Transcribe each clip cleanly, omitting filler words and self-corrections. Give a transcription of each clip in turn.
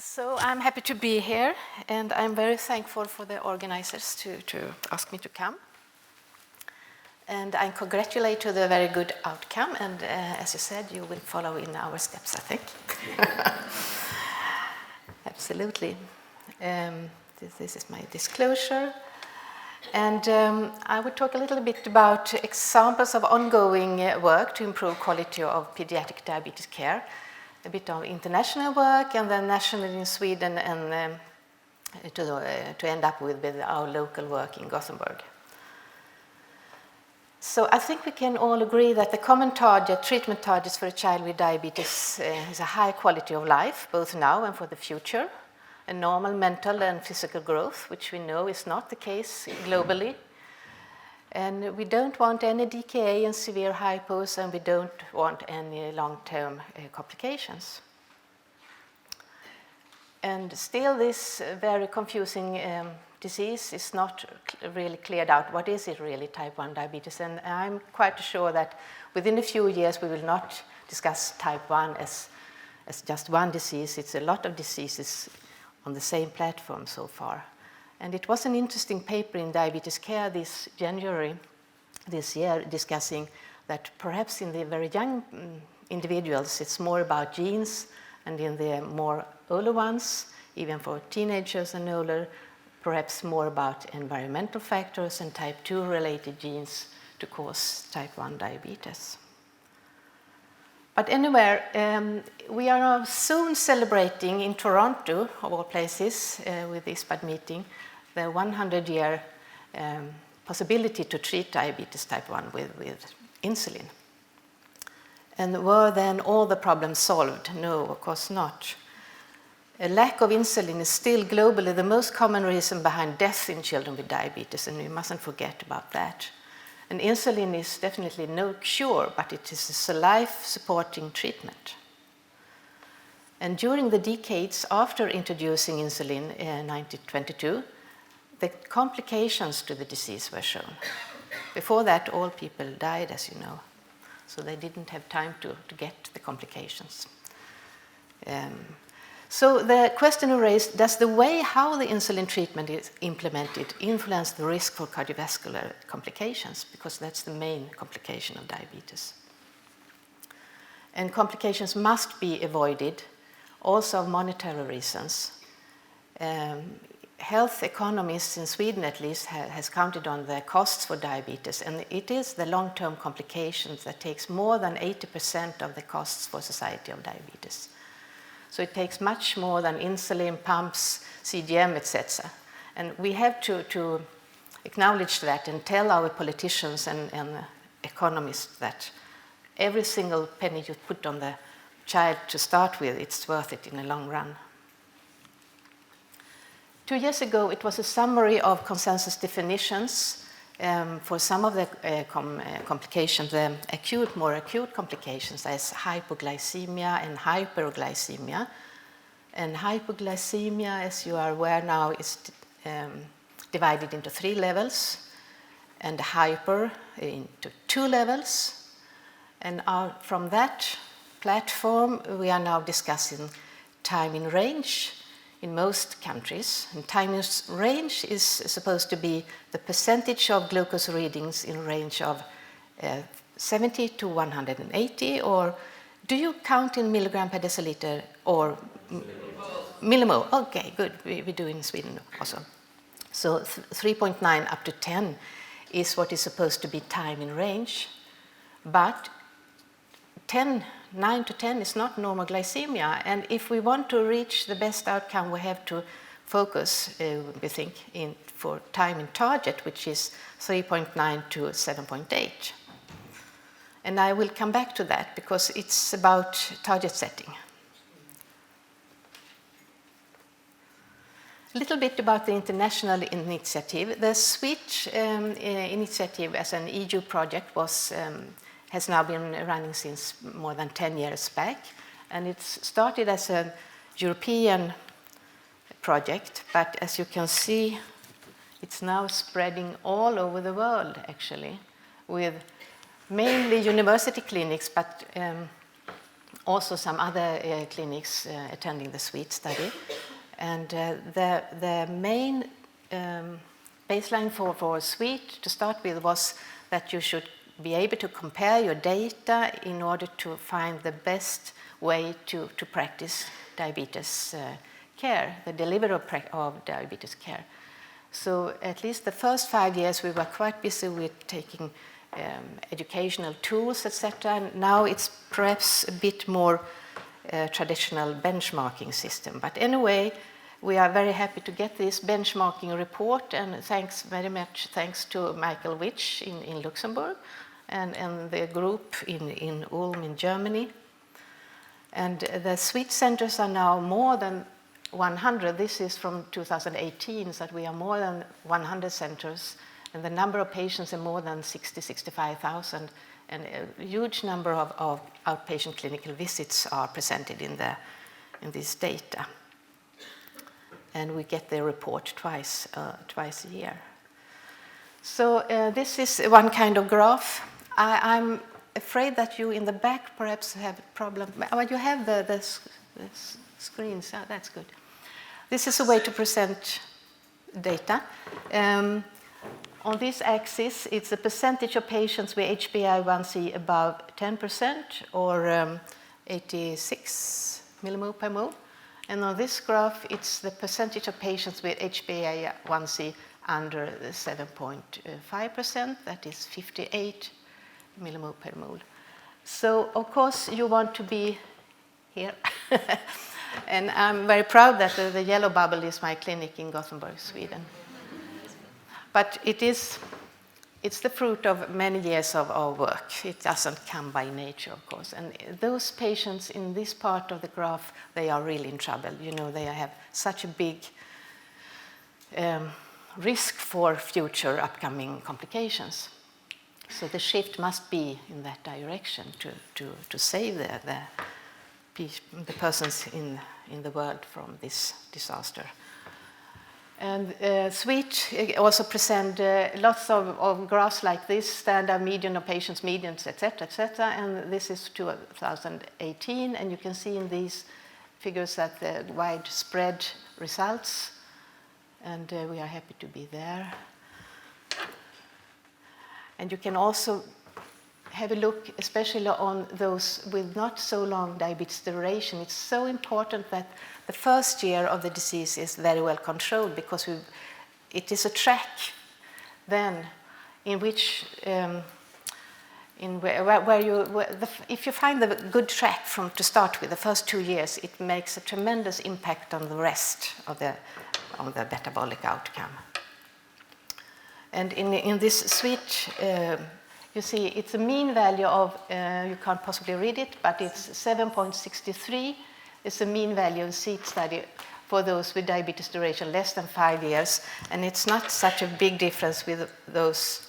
So I'm happy to be here, and I'm very thankful for the organizers to ask me to come. And I congratulate to the very good outcome, and as you said, you will follow in our steps, I think. Absolutely. This is my disclosure. And I would talk a little bit about examples of ongoing work to improve quality of pediatric diabetes care, a bit of international work, and then nationally in Sweden, and to end up with our local work in Gothenburg. So I think we can all agree that the common treatment targets for a child with diabetes is a high quality of life, both now and for the future, a normal mental and physical growth, which we know is not the case globally. And we don't want any DKA and severe hypos, and we don't want any long-term complications. And still, this very confusing disease is not really cleared out. What is it really, type 1 diabetes? And I'm quite sure that within a few years we will not discuss type 1 as just one disease. It's a lot of diseases on the same platform so far. And it was an interesting paper in Diabetes Care this January this year discussing that perhaps in the very young individuals it's more about genes, and in the more older ones, even for teenagers and older, perhaps more about environmental factors and type 2 related genes to cause type 1 diabetes. But anyway, we are now soon celebrating in Toronto, of all places, with this ISPAD meeting, the 100-year possibility to treat diabetes type 1 with insulin. And were then all the problems solved? No, of course not. A lack of insulin is still globally the most common reason behind death in children with diabetes, and we mustn't forget about that. And insulin is definitely no cure, but it is a life-supporting treatment. And during the decades after introducing insulin in 1922, the complications to the disease were shown. Before that, all people died, as you know, so they didn't have time to get the complications. So the question raised, does the way how the insulin treatment is implemented influence the risk for cardiovascular complications? Because that's the main complication of diabetes. And complications must be avoided, also of monetary reasons. Health economists in Sweden, at least, has counted on the costs for diabetes, and it is the long-term complications that takes more than 80% of the costs for society of diabetes. So it takes much more than insulin, pumps, CGM, etc. And we have to acknowledge that and tell our politicians and economists that every single penny you put on the child to start with, it's worth it in the long run. 2 years ago, it was a summary of consensus definitions for some of the complications, the more acute complications, as hypoglycemia and hyperglycemia. And hypoglycemia, as you are aware now, is divided into 3 levels, and hyper into 2 levels. And from that platform, we are now discussing time in range in most countries. And time in range is supposed to be the percentage of glucose readings in range of 70 to 180, or do you count in milligram per deciliter or millimole? Okay, good, we do in Sweden also. So 3.9 up to 10 is what is supposed to be time in range, but 9 to 10 is not normal glycemia, and if we want to reach the best outcome, we have to focus, we think, for time in target, which is 3.9 to 7.8. And I will come back to that because it's about target setting. A little bit about the international initiative. The Swedish initiative as an EU project has now been running since more than 10 years back, and it's started as a European project, but as you can see, it's now spreading all over the world, actually, with mainly university clinics, but also some other clinics attending the SWEET study. And the main baseline for SWEET to start with was that you should be able to compare your data in order to find the best way to practice diabetes care, the delivery of diabetes care. So at least the first 5 years we were quite busy with taking educational tools, etc. Now it's perhaps a bit more traditional benchmarking system. But anyway, we are very happy to get this benchmarking report, and very much thanks to Michael Witch in Luxembourg and the group in Ulm in Germany. And the SWEET centers are now more than 100. This is from 2018, so that we are more than 100 centers, and the number of patients are more than 65,000, and a huge number of outpatient clinical visits are presented in this data. And we get the report twice a year. So this is one kind of graph. I'm afraid that you in the back perhaps have a problem. But you have the screens. Oh, that's good. This is a way to present data. On this axis, it's the percentage of patients with HbA1c above 10% or 86 millimole per mole. And on this graph, it's the percentage of patients with HbA1c under 7.5%, that is 58 millimole per mole. So, of course, you want to be here. And I'm very proud that the yellow bubble is my clinic in Gothenburg, Sweden. But it's the fruit of many years of work. It doesn't come by nature, of course. And those patients in this part of the graph, they are really in trouble. You know, they have such a big risk for future upcoming complications. So the shift must be in that direction to save the persons in the world from this disaster. And SWEET also present lots of graphs like this, standard median of patients, medians, etc., etc. And this is 2018, and you can see in these figures that the widespread results, and we are happy to be there. And you can also have a look, especially on those with not so long diabetes duration. It's so important that the first year of the disease is very well controlled, because it is a track then in which, if you find the good track to start with the first 2 years, it makes a tremendous impact on the rest of the metabolic outcome. And in this SWEET, you see it's a mean value of, you can't possibly read it, but it's 7.63. It's a mean value in SEAT study for those with diabetes duration less than 5 years. And it's not such a big difference with those,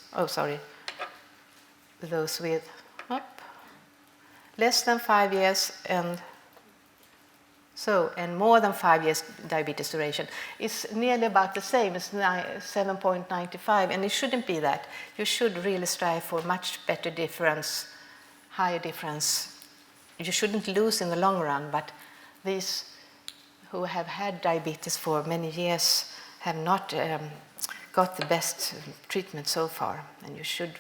those with less than 5 years and more than 5 years diabetes duration. It's nearly about the same. It's 7.95, and it shouldn't be that. You should really strive for much better difference, higher difference. You shouldn't lose in the long run, but these who have had diabetes for many years have not got the best treatment so far, and you should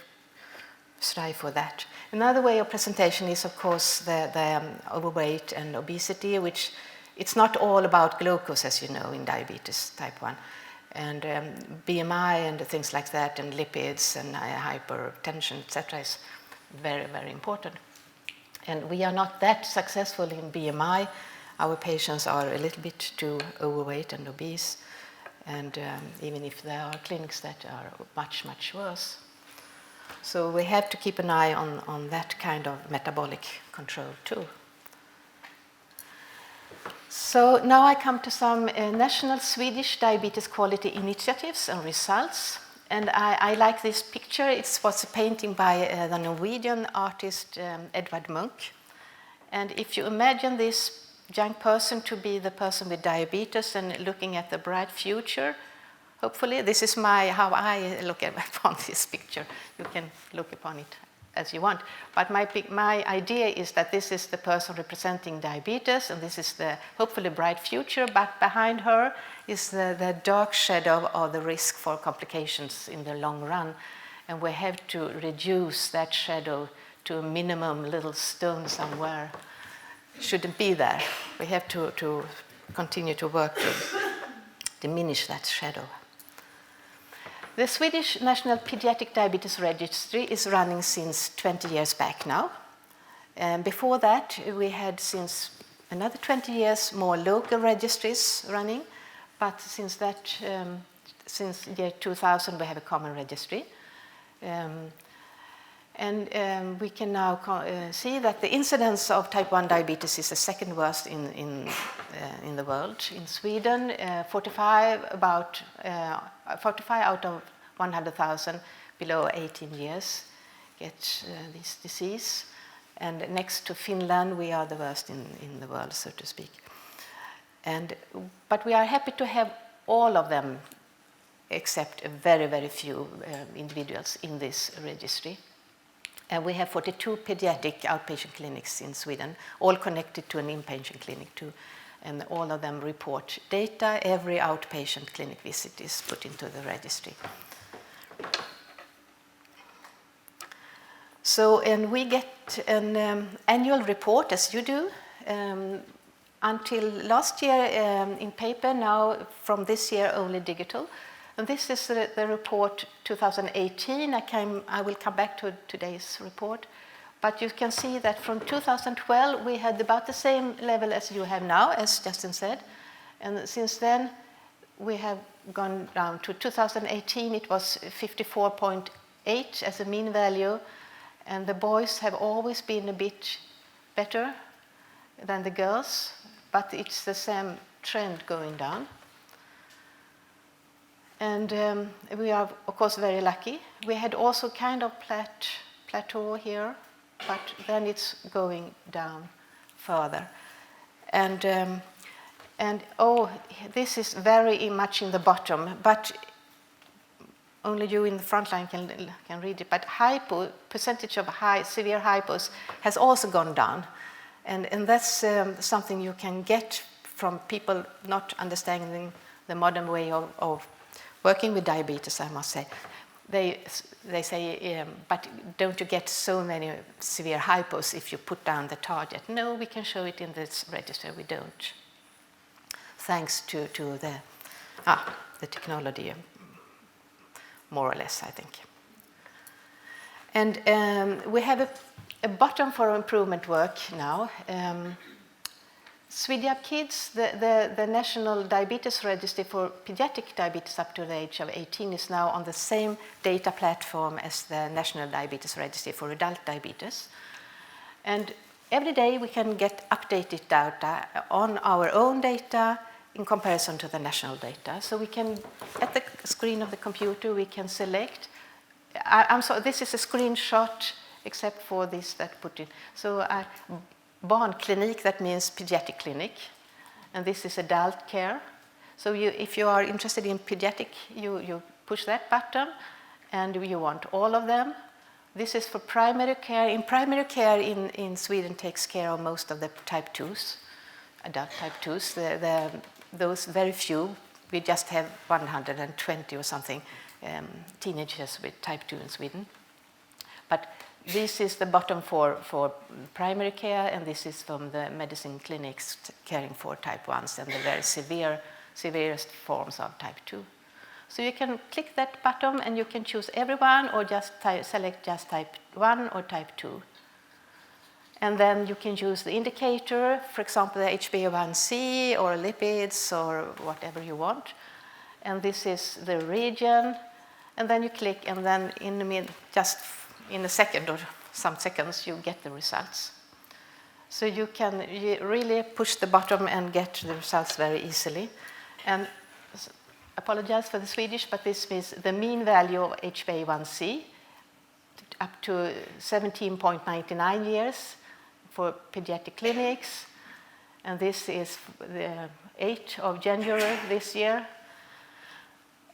strive for that. Another way of presentation is, of course, the overweight and obesity, which it's not all about glucose, as you know, in diabetes type 1. And BMI and things like that, and lipids and hypertension, etc., is very, very important. And we are not that successful in BMI. Our patients are a little bit too overweight and obese, and even if there are clinics that are much, much worse. So we have to keep an eye on that kind of metabolic control too. So now I come to some national Swedish diabetes quality initiatives and results. And I like this picture. It was a painting by the Norwegian artist Edvard Munch. And if you imagine this young person to be the person with diabetes and looking at the bright future, hopefully, this is how I look upon this picture. You can look upon it as you want. But my idea is that this is the person representing diabetes, and this is the hopefully bright future, but behind her is the dark shadow of the risk for complications in the long run. And we have to reduce that shadow to a minimum little stone somewhere. Shouldn't be there. We have to continue to work to diminish that shadow. The Swedish National Pediatric Diabetes Registry is running since 20 years back now. And before that, we had since another 20 years more local registries running. But since year 2000, we have a common registry. We can now see that the incidence of type 1 diabetes is the second worst in the world. In Sweden, 45 out of 100,000 below 18 years get this disease. And next to Finland, we are the worst in the world, so to speak. But we are happy to have all of them, except a very, very few individuals in this registry. And we have 42 pediatric outpatient clinics in Sweden, all connected to an inpatient clinic too. And all of them report data. Every outpatient clinic visit is put into the registry. So, and we get an annual report, as you do, until last year in paper, now from this year only digital. And this is the report 2018. I will come back to today's report. But you can see that from 2012, we had about the same level as you have now, as Justin said. And since then, we have gone down to 2018. It was 54.8 as a mean value. And the boys have always been a bit better than the girls, but it's the same trend going down. And we are, of course, very lucky. We had also kind of plateau here, but then it's going down further. And this is very much in the bottom, but only you in the front line can read it. But percentage of severe hypos has also gone down. And that's something you can get from people not understanding the modern way of working with diabetes, I must say. They say, but don't you get so many severe hypos if you put down the target? No, we can show it in this register. We don't. Thanks to the technology, more or less, I think. And we have a button for improvement work now. Swedish Kids, the National Diabetes Registry for Pediatric Diabetes up to the age of 18 is now on the same data platform as the National Diabetes Registry for Adult Diabetes. And every day we can get updated data on our own data in comparison to the national data. So we can, at the screen of the computer, we can select. I'm sorry, this is a screenshot, except for this that put in. So barnklinik, that means pediatric clinic, and this is adult care. So if you are interested in pediatric, you push that button, and you want all of them. This is for primary care. In primary care in Sweden takes care of most of the type 2s, adult type 2s. Those very few, we just have 120 or something teenagers with type 2 in Sweden. But this is the bottom for primary care, and this is from the medicine clinics caring for type 1s and the very severest forms of type 2. So you can click that button and you can choose everyone or just select just type 1 or type 2. And then you can use the indicator, for example, the HbA1c or lipids or whatever you want. And this is the region. And then you click, and then just in a second or some seconds, you get the results. So you can really push the button and get the results very easily. And apologize for the Swedish, but this means the mean value of HbA1c up to 17.99 years for pediatric clinics. And this is the 8th of January this year.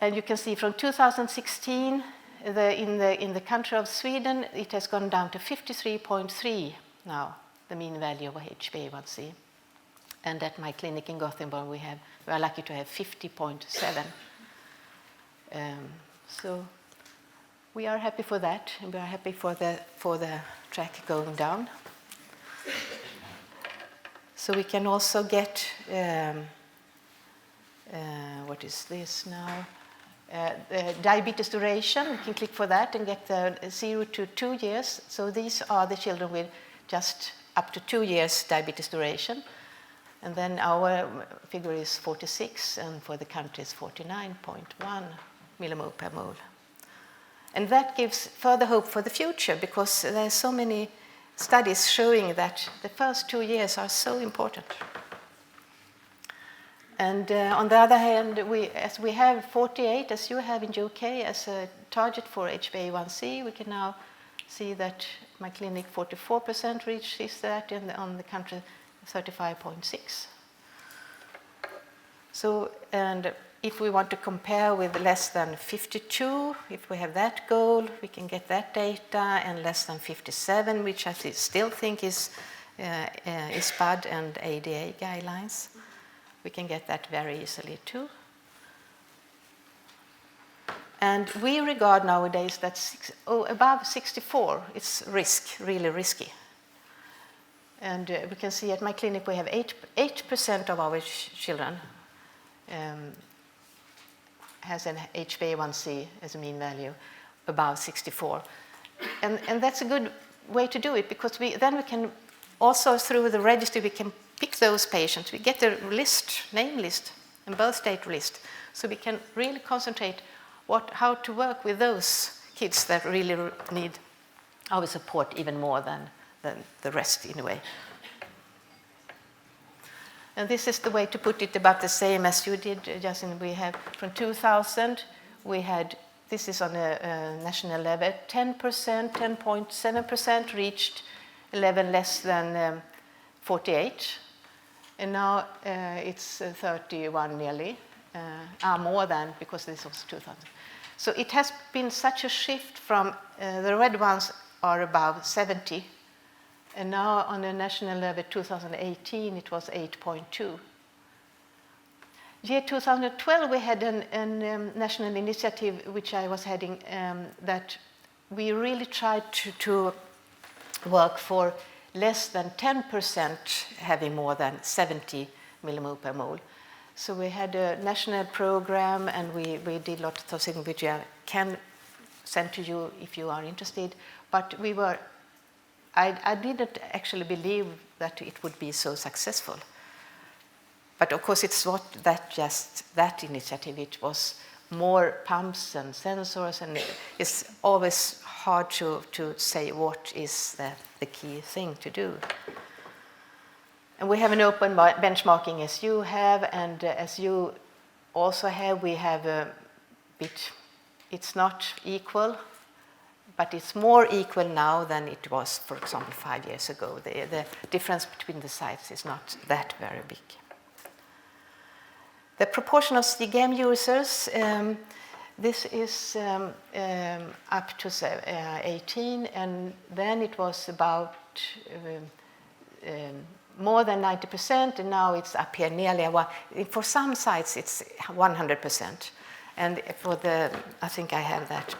And you can see from 2016, in the country of Sweden, it has gone down to 53.3 now, the mean value of HbA1c. And at my clinic in Gothenburg, we are lucky to have 50.7. So we are happy for that, and we are happy for the track going down. So we can also get, what is this now? Diabetes duration. We can click for that and get the 0 to 2 years. So these are the children with just up to 2 years diabetes duration. And then our figure is 46, and for the country is 49.1 millimole per mole. And that gives further hope for the future, because there are so many studies showing that the first 2 years are so important. And on the other hand, as we have 48, as you have in UK, as a target for HbA1c, we can now see that my clinic 44% reaches that, and on the country 35.6. So, and if we want to compare with less than 52, if we have that goal, we can get that data, and less than 57, which I still think is SPAD and ADA guidelines. We can get that very easily too. And we regard nowadays that above 64, it's really risky. And we can see at my clinic we have 8% of our children has an HbA1c as a mean value above 64. And that's a good way to do it, because then we can also, through the registry, we can pick those patients. We get a list, name list, and birth date list, so we can really concentrate how to work with those kids that really need our support even more than the rest, in a way. And this is the way to put it, about the same as you did, Justin. We have from 2000, this is on a national level, 10.7% reached a level less than 48. And now it's 31 nearly, more than, because this was 2000. So it has been such a shift from, the red ones are above 70, and now on a national level, 2018, it was 8.2. Year 2012, we had a national initiative, which I was heading, that we really tried to work for less than 10% having more than 70 millimole per mole. So we had a national program, and we did lots of things which I can send to you if you are interested. But I didn't actually believe that it would be so successful. But of course, it's not that initiative. It was more pumps and sensors, and it's always hard to say what is the key thing to do. And we have an open benchmarking, as you have, and as you also have, we have a bit, it's not equal, but it's more equal now than it was, for example, 5 years ago. The difference between the sites is not that very big. The proportion of CGM users, this is up to 18, and then it was about more than 90%, and now it's up here nearly, for some sites it's 100%. And for I think I have that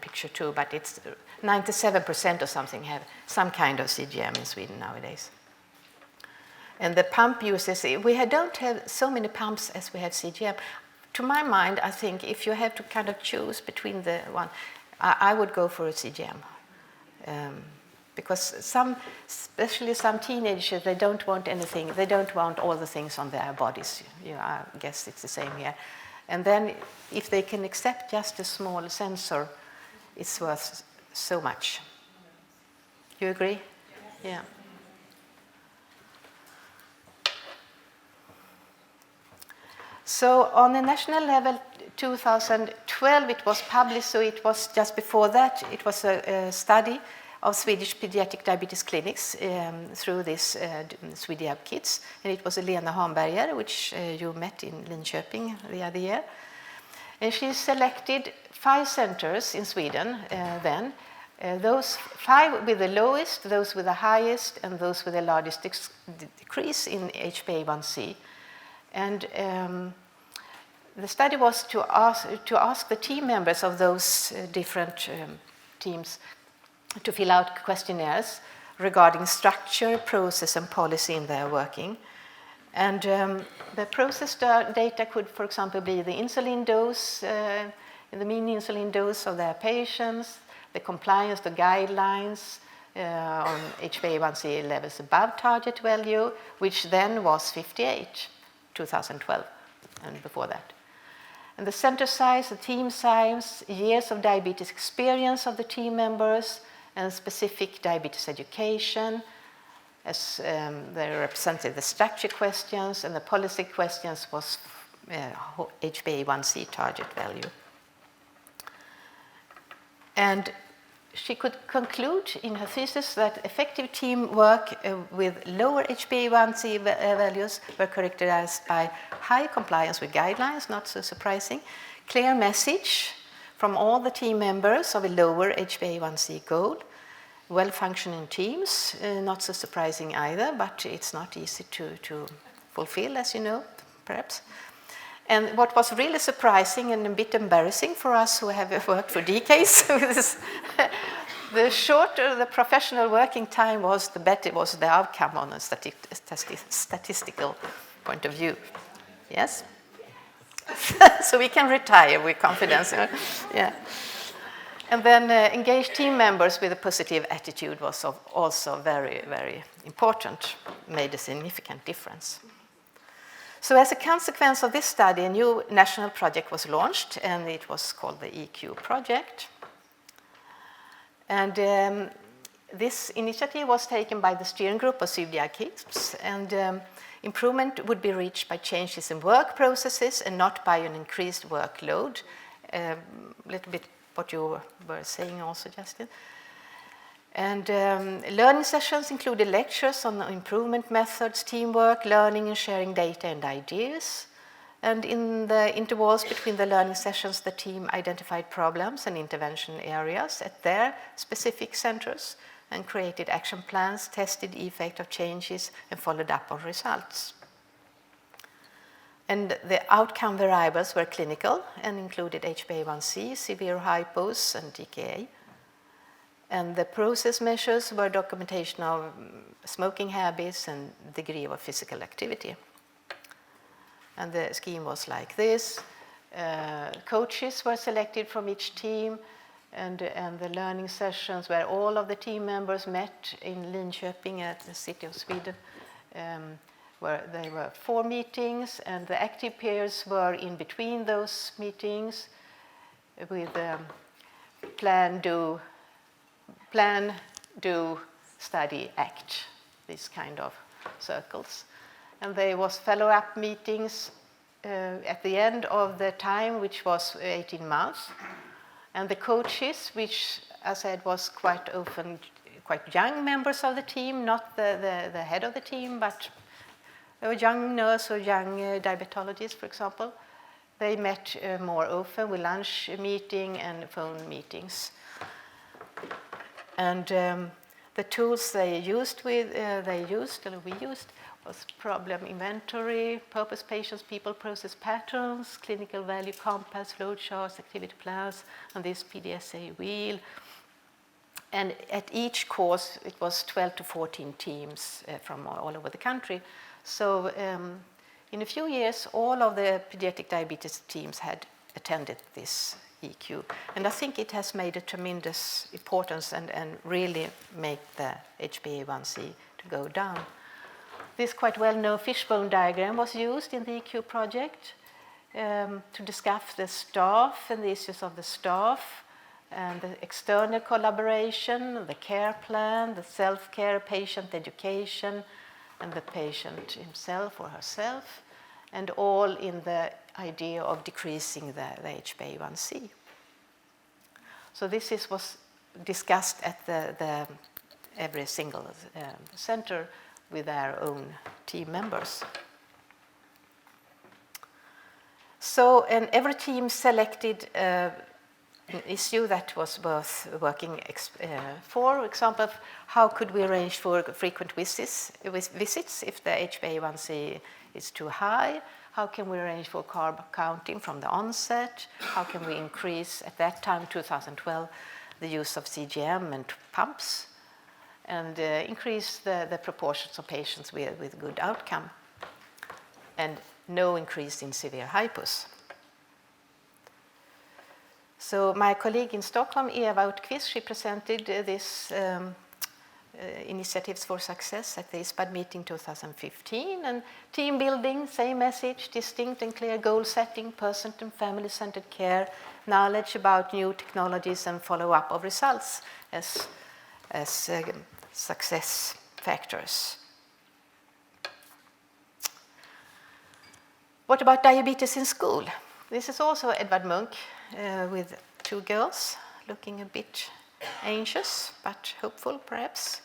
picture too, but it's 97% or something have some kind of CGM in Sweden nowadays. And the pump uses, we don't have so many pumps as we have CGM. To my mind, I think if you have to kind of choose between the one, I would go for a CGM. Because especially some teenagers, they don't want anything, they don't want all the things on their bodies. I guess it's the same here. And then if they can accept just a small sensor, it's worth so much. You agree? Yeah. So on the national level, 2012, it was published, so it was just before that, it was a study of Swedish pediatric diabetes clinics through this Swedish kids. And it was Lena Hamberger, which you met in Linköping the other year. And she selected 5 centers in Sweden then. Those 5 with the lowest, those with the highest, and those with the largest decrease in HbA1c. And the study was to ask the team members of those different teams to fill out questionnaires regarding structure, process, and policy in their working. And the process data could, for example, be the insulin dose, the mean insulin dose of their patients, the compliance to guidelines on HbA1c levels above target value, which then was 58, 2012, and before that. And the center size, the team size, years of diabetes experience of the team members, and specific diabetes education, as they represented the structure questions, and the policy questions was HbA1c target value. And she could conclude in her thesis that effective teamwork with lower HbA1c values were characterized by high compliance with guidelines, not so surprising, clear message from all the team members of a lower HbA1c goal, well-functioning teams, not so surprising either, but it's not easy to fulfill, as you know, perhaps. And what was really surprising and a bit embarrassing for us who have worked for decades with this, the shorter the professional working time was, the better was the outcome on a statistical point of view. Yes? So we can retire with confidence. Yeah. And then engaged team members with a positive attitude was also very, very important, made a significant difference. So as a consequence of this study, a new national project was launched, and it was called the EQ project. And this initiative was taken by the steering group of Pediatric, and improvement would be reached by changes in work processes and not by an increased workload. A little bit what you were saying also, Justin. And learning sessions included lectures on improvement methods, teamwork, learning and sharing data and ideas. And in the intervals between the learning sessions, the team identified problems and intervention areas at their specific centers and created action plans, tested the effect of changes, and followed up on results. And the outcome variables were clinical and included HbA1c, severe hypos, and DKA. And the process measures were documentation of smoking habits and degree of physical activity. And the scheme was like this. Coaches were selected from each team, and the learning sessions where all of the team members met in Linköping at the city of Sweden. There were 4 meetings, and the active peers were in between those meetings with plan, do, study, act, these kind of circles. And there was follow-up meetings at the end of the time, which was 18 months. And the coaches, which I said was quite often quite young members of the team, not the head of the team, but a young nurse or young diabetologist, for example. They met more often with lunch meeting and phone meetings. And the tools we used was problem inventory, purpose patients, people process patterns, clinical value compass, flow charts, activity plans, and this PDSA wheel. And at each course, it was 12 to 14 teams from all over the country. So in a few years, all of the pediatric diabetes teams had attended this EQ. And I think it has made a tremendous importance and really made the HbA1c to go down. This quite well-known fishbone diagram was used in the EQ project to discuss the staff and the issues of the staff, and the external collaboration, the care plan, the self-care, patient education, and the patient himself or herself, and all in the idea of decreasing the HbA1c. So this was discussed at the every single center with their own team members. So, and every team selected an issue that was worth working for example, how could we arrange for frequent visits if the HbA1c is too high? How can we arrange for carb counting from the onset? How can we increase, at that time, 2012, the use of CGM and pumps, and increase the proportions of patients with good outcome, and no increase in severe hypos. So my colleague in Stockholm, Eva Uttqvist, she presented this Initiatives for Success at the ISPAD meeting 2015, and team building, same message, distinct and clear goal setting, person and family-centered care, knowledge about new technologies, and follow-up of results as success factors. What about diabetes in school? This is also Edvard Munch with 2 girls, looking a bit anxious, but hopeful perhaps.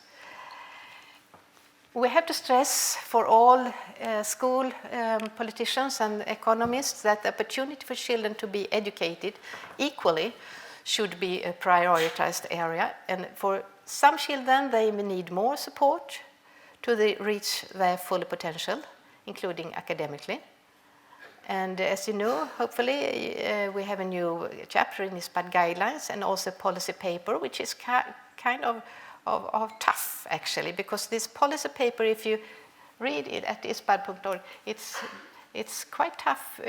We have to stress for all school politicians and economists that the opportunity for children to be educated equally should be a prioritized area. And for some children, they may need more support to reach their full potential, including academically. And as you know, hopefully, we have a new chapter in ISPAD guidelines and also a policy paper, which is kind of tough, actually, because this policy paper, if you read it at ispad.org, it's quite tough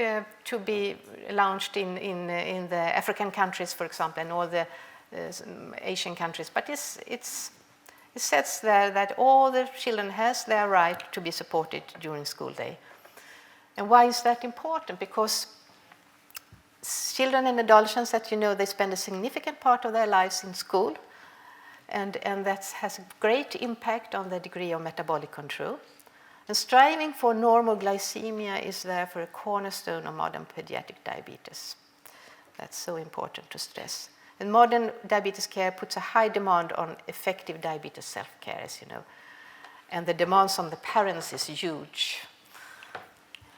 to be launched in the African countries, for example, and all the Asian countries. But it says there that all the children has their right to be supported during school day. And why is that important? Because children and adolescents, that you know, they spend a significant part of their lives in school, and that has a great impact on the degree of metabolic control. And striving for normal glycemia is therefore a cornerstone of modern pediatric diabetes. That's so important to stress. And modern diabetes care puts a high demand on effective diabetes self-care, as you know. And the demands on the parents is huge.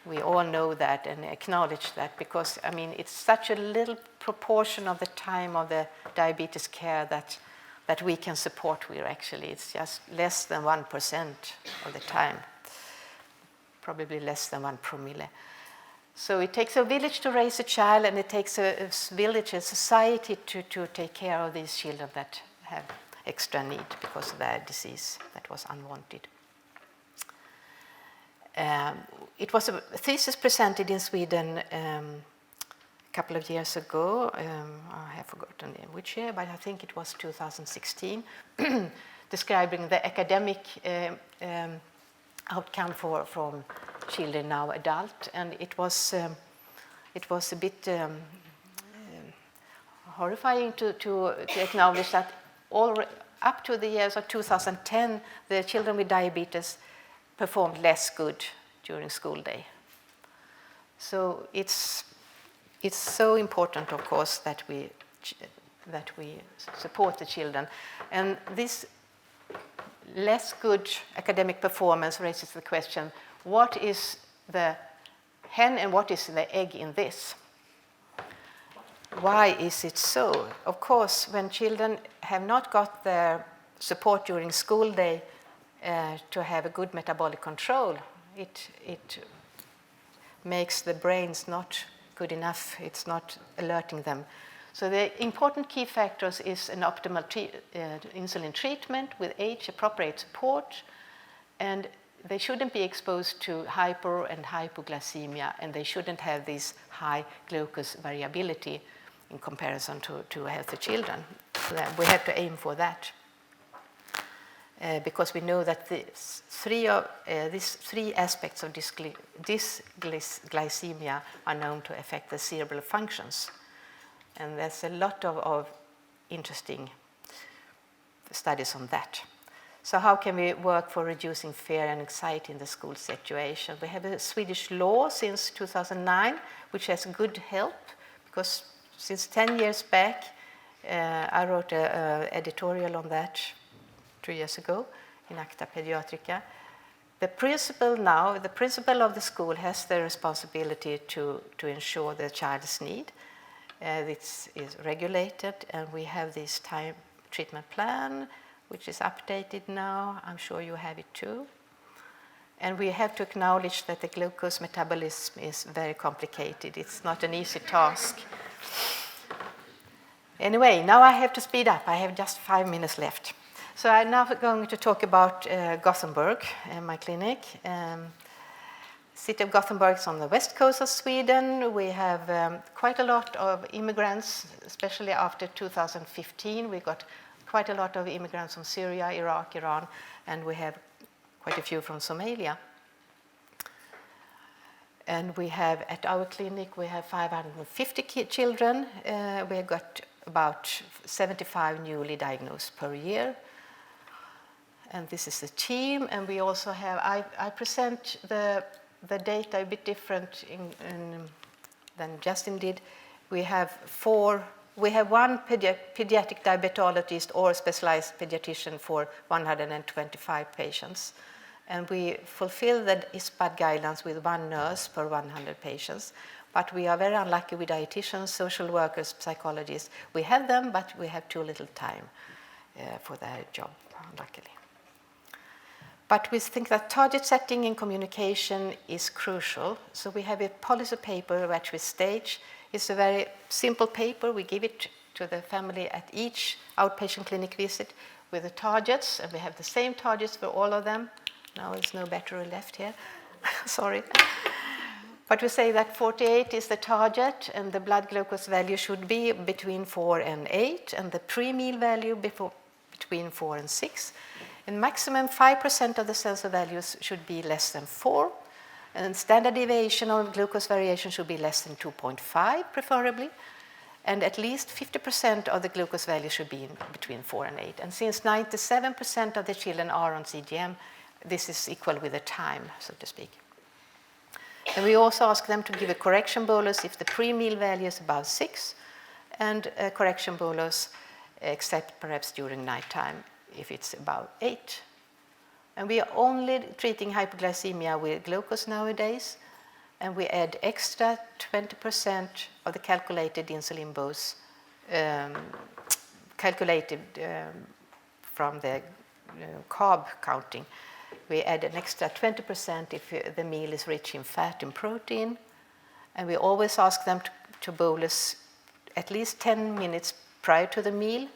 We all know that and acknowledge that because, I mean, it's such a little proportion of the time of the diabetes care that we can support with, actually. It's just less than 1% of the time, probably less than 1 promille. So it takes a village to raise a child, and it takes a village, a society to take care of these children that have extra need because of their disease that was unwanted. It was a thesis presented in Sweden a couple of years ago. I have forgotten which year, but I think it was 2016, describing the academic outcome from children now adult, and it was a bit horrifying to acknowledge that up to the years of 2010, the children with diabetes performed less good during school day. So it's so important, of course, that we support the children. And this less good academic performance raises the question, what is the hen and what is the egg in this? Why is it so? Of course, when children have not got their support during school day to have a good metabolic control, it makes the brains not good enough. It's not alerting them. So the important key factors is an optimal insulin treatment with age-appropriate support, and they shouldn't be exposed to hyper and hypoglycemia, and they shouldn't have this high glucose variability in comparison to healthy children. So we have to aim for that. Because we know that these 3 aspects of dysglycemia are known to affect the cerebral functions. And there's a lot of interesting studies on that. So how can we work for reducing fear and anxiety in the school situation? We have a Swedish law since 2009, which has good help, because since 10 years back, I wrote an editorial on that 2 years ago in Acta Pediatrica, The principal of the school has the responsibility to ensure the child's need. This is regulated, and we have this time treatment plan, which is updated now. I'm sure you have it too. And we have to acknowledge that the glucose metabolism is very complicated. It's not an easy task. Anyway, now I have to speed up. I have just 5 minutes left. So I'm now going to talk about Gothenburg, my clinic. City of Gothenburg is on the west coast of Sweden. We have quite a lot of immigrants, especially after 2015. We got quite a lot of immigrants from Syria, Iraq, Iran, and we have quite a few from Somalia. And we have, at our clinic, we have 550 children. We have got about 75 newly diagnosed per year. And this is the team, and we also have, I present the data a bit different than Justin did. We have one pediatric diabetologist or specialized pediatrician for 125 patients. And we fulfill the ISPAD guidelines with one nurse per 100 patients. But we are very unlucky with dietitians, social workers, psychologists. We have them, but we have too little time for their job, luckily. But we think that target setting and communication is crucial. So we have a policy paper which we stage. It's a very simple paper. We give it to the family at each outpatient clinic visit with the targets, and we have the same targets for all of them. Now there's no battery left here. Sorry. But we say that 48 is the target, and the blood glucose value should be between 4 and 8, and the pre-meal value between 4 and 6. And maximum 5% of the sensor values should be less than 4. And standard deviation or glucose variation should be less than 2.5, preferably. And at least 50% of the glucose value should be between 4 and 8. And since 97% of the children are on CGM, this is equal with the time, so to speak. And we also ask them to give a correction bolus if the pre-meal value is above 6, and a correction bolus except perhaps during nighttime if it's about 8. And we are only treating hypoglycemia with glucose nowadays, and we add extra 20% of the calculated insulin dose, calculated from the carb counting. We add an extra 20% if the meal is rich in fat and protein, and we always ask them to bolus at least 10 minutes prior to the meal,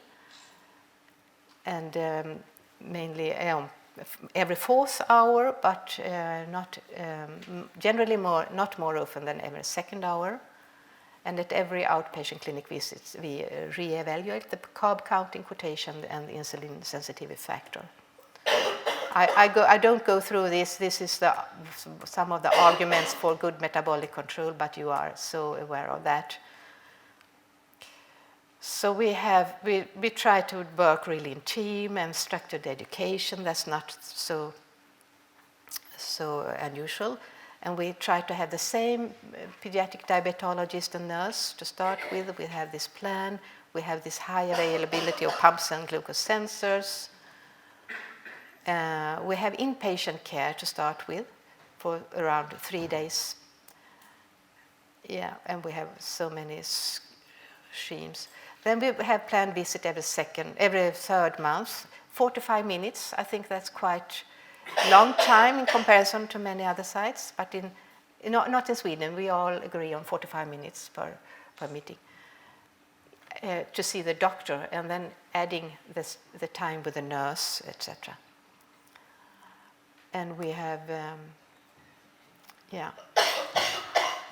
and mainly every 4th hour, but generally not more often than every 2nd hour. And at every outpatient clinic visits, we reevaluate the carb counting quotation and the insulin sensitivity factor. I don't go through this. This is some of the arguments for good metabolic control, but you are so aware of that. So we try to work really in team and structured education. That's not so unusual. And we try to have the same pediatric diabetologist and nurse to start with. We have this plan. We have this high availability of pumps and glucose sensors. We have inpatient care to start with for around 3 days. Yeah, and we have so many schemes. Then we have planned visit every 3rd month, 45 minutes. I think that's quite a long time in comparison to many other sites, but not in Sweden. We all agree on 45 minutes per meeting to see the doctor, and then adding the time with the nurse, etc. And we have,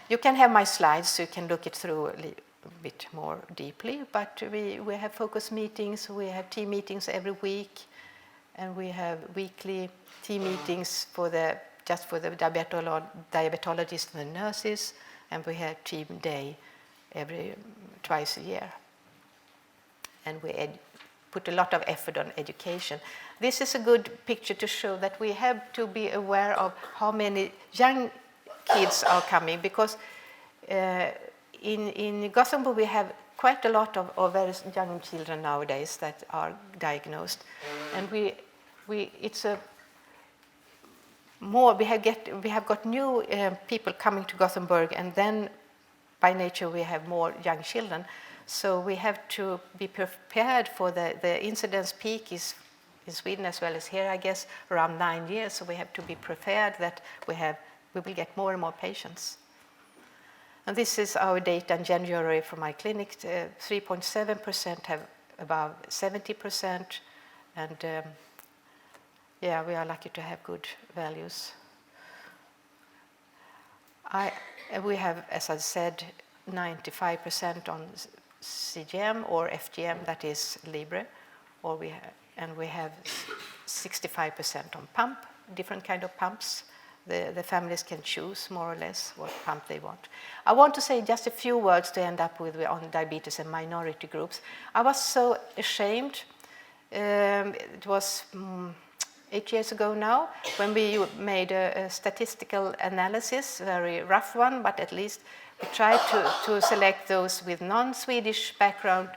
you can have my slides so you can look it through a bit more deeply, but we have focus meetings, we have team meetings every week, and we have weekly team meetings just for the diabetologists and the nurses, and we have team day twice a year. And we put a lot of effort on education. This is a good picture to show that we have to be aware of how many young kids are coming, because in Gothenburg we have quite a lot of very young children nowadays that are diagnosed, and it's we have got new people coming to Gothenburg, and then by nature we have more young children. So we have to be prepared for the incidence peak is in Sweden as well as here, I guess, around 9 years. So we have to be prepared that we will get more and more patients. And this is our data in January from my clinic. 3.7% have above 70%, and yeah, we are lucky to have good values. We have, as I said, 95% on CGM or FGM, that is Libre, and we have 65% on pump, different kind of pumps. The families can choose more or less what pump they want. I want to say just a few words to end up with on diabetes and minority groups. I was so ashamed. It was 8 years ago now when we made a statistical analysis, very rough one, but at least we tried to select those with non-Swedish background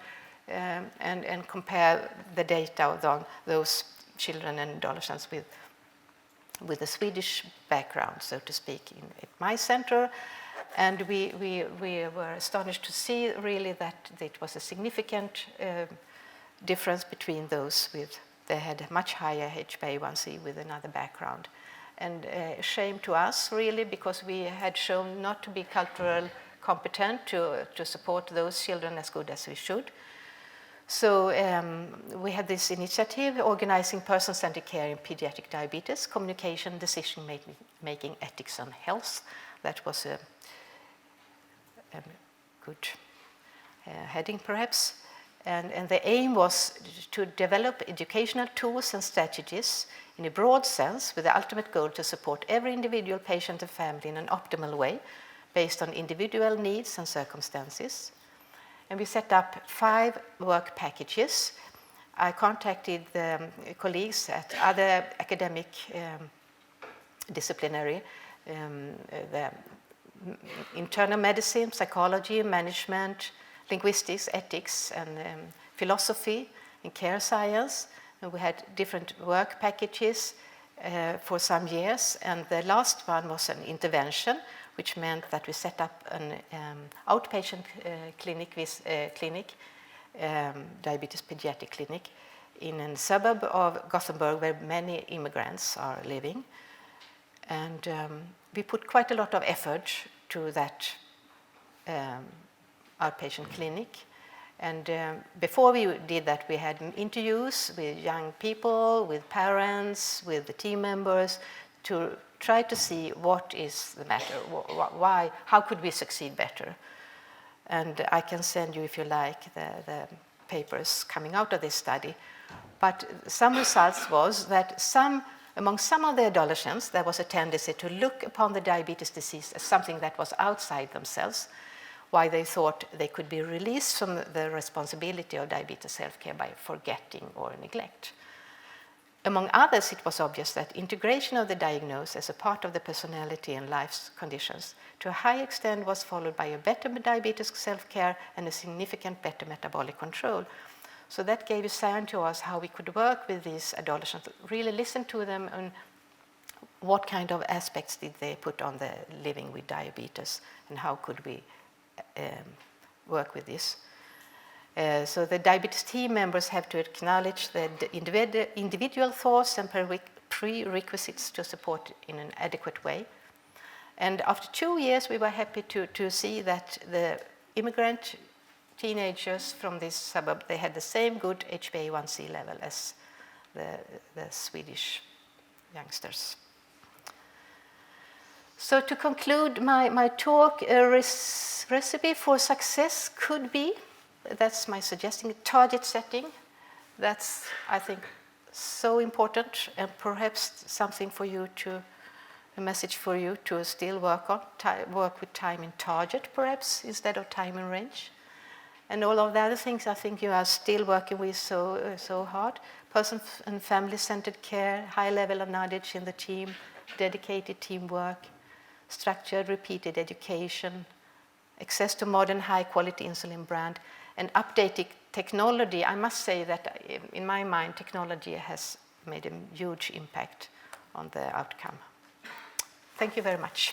and compare the data on those children and adolescents with a Swedish background, so to speak, at my center. And we were astonished to see really that it was a significant difference between those they had a much higher HbA1c with another background. And shame to us really, because we had shown not to be culturally competent to support those children as good as we should. So we had this initiative, Organizing Person-Centered Care in Pediatric Diabetes, Communication, Decision-Making, Ethics and Health. That was a good heading perhaps. And the aim was to develop educational tools and strategies in a broad sense with the ultimate goal to support every individual patient and family in an optimal way based on individual needs and circumstances. And we set up 5 work packages. I contacted the colleagues at other academic disciplinary, the internal medicine, psychology, management, linguistics, ethics, and philosophy and care science. And we had different work packages for some years. And the last one was an intervention, which meant that we set up an outpatient diabetes pediatric clinic in a suburb of Gothenburg where many immigrants are living. And we put quite a lot of effort to that outpatient clinic. And before we did that, we had interviews with young people, with parents, with the team members to try to see what is the matter, why, how could we succeed better. And I can send you, if you like, the papers coming out of this study. But some results was that among some of the adolescents, there was a tendency to look upon the diabetes disease as something that was outside themselves, why they thought they could be released from the responsibility of diabetes self-care by forgetting or neglect. Among others, it was obvious that integration of the diagnosis as a part of the personality and life's conditions to a high extent was followed by a better diabetes self-care and a significant better metabolic control. So that gave a sign to us how we could work with these adolescents, really listen to them and what kind of aspects did they put on the living with diabetes and how could we work with this. So the diabetes team members have to acknowledge the individual thoughts and prerequisites to support in an adequate way. And after 2 years, we were happy to see that the immigrant teenagers from this suburb, they had the same good HbA1c level as the Swedish youngsters. So to conclude my talk, a recipe for success could be, that's my suggestion, target setting. That's, I think, so important and perhaps something for you a message for you to still work on, work with time in target perhaps instead of time in range. And all of the other things I think you are still working with so hard. Person and family-centered care, high level of knowledge in the team, dedicated teamwork, structured, repeated education, access to modern, high-quality insulin brand, and updated technology. I must say that, in my mind, technology has made a huge impact on the outcome. Thank you very much.